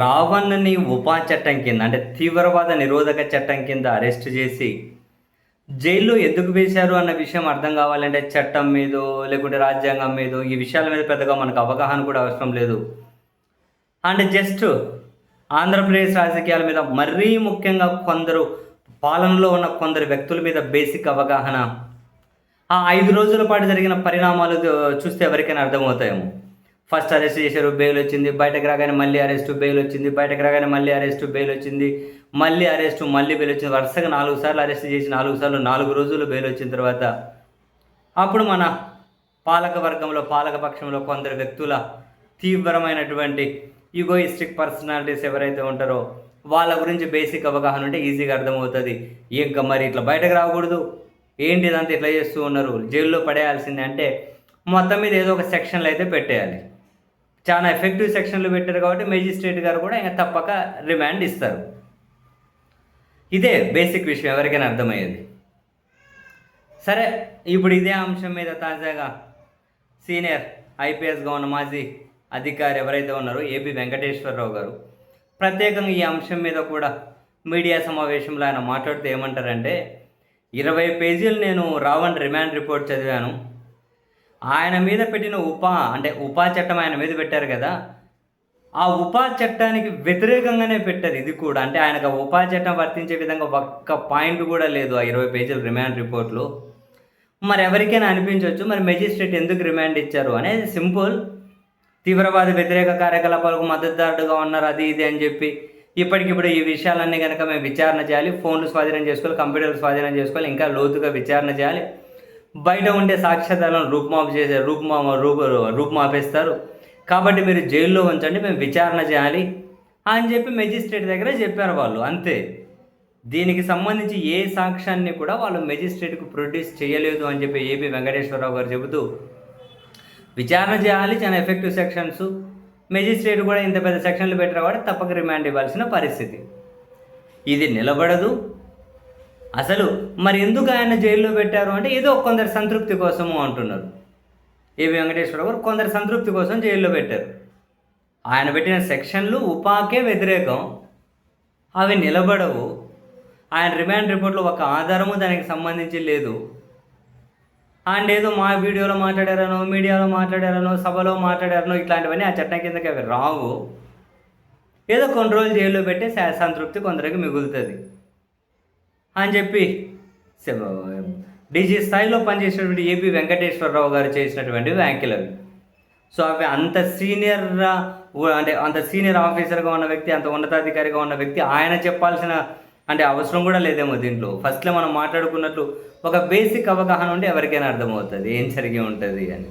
రావణ్‌ని ఉపా చట్టం కింద అంటే తీవ్రవాద నిరోధక చట్టం కింద అరెస్ట్ చేసి జైల్లో ఎందుకు వేశారు అన్న విషయం అర్థం కావాలంటే చట్టం మీదో, లేకుంటే రాజ్యాంగం మీదో ఈ విషయాల మీద పెద్దగా మనకు అవగాహన కూడా అవసరం లేదు. అండ్ జస్ట్ ఆంధ్రప్రదేశ్ రాజకీయాల మీద మరీ ముఖ్యంగా కొందరు పాలనలో ఉన్న కొందరు వ్యక్తుల మీద బేసిక్ అవగాహన, ఆ 5 రోజుల పాటు జరిగిన పరిణామాలు చూస్తే ఎవరికైనా అర్థమవుతాయేమో. ఫస్ట్ అరెస్ట్ చేశారు, బెయిల్ వచ్చింది, బయటకు రాగానే మళ్ళీ అరెస్టు, బెయిల్ వచ్చింది, బయటకు రాగానే మళ్ళీ అరెస్టు, బెయిల్ వచ్చింది, మళ్ళీ అరెస్టు, మళ్ళీ బెయిల్ వచ్చింది. వరుసగా 4 సార్లు అరెస్ట్ చేసి 4 సార్లు 4 రోజులు బెయిల్ వచ్చిన తర్వాత అప్పుడు మన పాలక వర్గంలో, పాలక పక్షంలో కొందరు వ్యక్తుల తీవ్రమైనటువంటి ఈగోయిస్టిక్ పర్సనాలిటీస్ ఎవరైతే ఉంటారో వాళ్ళ గురించి బేసిక్ అవగాహన ఉంటే ఈజీగా అర్థమవుతుంది. ఇంకా మరి ఇట్లా బయటకు రాకూడదు, ఏంటి ఇదంతా ఇట్లా చేస్తూ ఉన్నారు, జైల్లో పడేయాల్సిందే అంటే మొత్తం మీద ఏదో ఒక సెక్షన్లు అయితే పెట్టేయాలి. చాలా ఎఫెక్టివ్ సెక్షన్లు పెట్టారు కాబట్టి మేజిస్ట్రేట్ గారు కూడా ఇంకా తప్పక రిమాండ్ ఇస్తారు. ఇదే బేసిక్ విషయం ఎవరికైనా అర్థమయ్యేది. సరే, ఇప్పుడు ఇదే అంశం మీద తాజాగా సీనియర్ ఐపీఎస్గా ఉన్న మాజీ అధికారి ఎవరైతే ఉన్నారో ఏపీ వెంకటేశ్వరరావు గారు ప్రత్యేకంగా ఈ అంశం మీద కూడా మీడియా సమావేశంలో ఆయన మాట్లాడుతూ ఏమంటారంటే, 20 పేజీలు నేను రావణ్ రిమాండ్ రిపోర్ట్ చదివాను. ఆయన మీద పెట్టిన ఉపా చట్టం ఆయన మీద పెట్టారు కదా, ఆ ఉపా చట్టానికి వ్యతిరేకంగానే పెట్టారు ఇది కూడా. అంటే ఆయనకు ఆ ఉపా చట్టం వర్తించే విధంగా ఒక్క పాయింట్ కూడా లేదు ఆ 20 పేజీల రిమాండ్ రిపోర్ట్లో. మరి ఎవరికైనా అనిపించవచ్చు, మరి మెజిస్ట్రేట్ ఎందుకు రిమాండ్ ఇచ్చారు అనేది సింపుల్. తీవ్రవాద వ్యతిరేక కార్యకలాపాలకు మద్దతుదారుడుగా ఉన్నారు, అది ఇది అని చెప్పి ఇప్పటికిప్పుడు ఈ విషయాలన్నీ కనుక మేము విచారణ చేయాలి, ఫోన్లు స్వాధీనం చేసుకోవాలి, కంప్యూటర్లు స్వాధీనం చేసుకోవాలి, ఇంకా లోతుగా విచారణ చేయాలి, బయట ఉండే సాక్ష్యాధారాలను రూపుమాపేస్తారు, కాబట్టి మీరు జైల్లో ఉంచండి, మేము విచారణ చేయాలి అని చెప్పి మెజిస్ట్రేట్ దగ్గర చెప్పారు వాళ్ళు, అంతే. దీనికి సంబంధించి ఏ సాక్ష్యాన్ని కూడా వాళ్ళు మెజిస్ట్రేట్కు ప్రొడ్యూస్ చేయలేదు అని చెప్పి ఏపీ వెంకటేశ్వరరావు గారు చెబుతూ విచారణ చేయాలి, చాలా ఎఫెక్టివ్ సెక్షన్స్, మెజిస్ట్రేట్ కూడా ఇంత పెద్ద సెక్షన్లు పెట్టిన వాడు తప్పక రిమాండ్ ఇవ్వాల్సిన పరిస్థితి. ఇది నిలబడదు అసలు. మరి ఎందుకు ఆయన జైల్లో పెట్టారు అంటే ఏదో కొందరు సంతృప్తి కోసము అంటున్నారు ఏపీ వెంకటేశ్వరరావు గారు. కొందరు సంతృప్తి కోసం జైల్లో పెట్టారు. ఆయన పెట్టిన సెక్షన్లు ఉపాకే వ్యతిరేకం, అవి నిలబడవు. ఆయన రిమాండ్ రిపోర్ట్లో ఒక ఆధారము దానికి సంబంధించి లేదు. అండ్ ఏదో మా వీడియోలో మాట్లాడారనో, మీడియాలో మాట్లాడారనో, సభలో మాట్లాడారనో ఇట్లాంటివన్నీ ఆ చట్టం కిందకి అవి రావు. ఏదో కొన్ని రోజులు జైల్లో పెట్టే సంతృప్తి కొందరికి మిగులుతుంది అని చెప్పి డీజీ స్థాయిలో పనిచేసినటువంటి ఏపీ వెంకటేశ్వరరావు గారు చేసినటువంటి వ్యాఖ్యలు అవి. సో అవి అంత సీనియర్ ఆఫీసర్గా ఉన్న వ్యక్తి, అంత ఉన్నతాధికారిగా ఉన్న వ్యక్తి ఆయన చెప్పాల్సిన అవసరం కూడా లేదేమో దీంట్లో. ఫస్ట్లో మనం మాట్లాడుకున్నట్లు ఒక బేసిక్ అవగాహన ఉంటే ఎవరికైనా అర్థమవుతుంది ఏం జరిగి ఉంటుంది అని.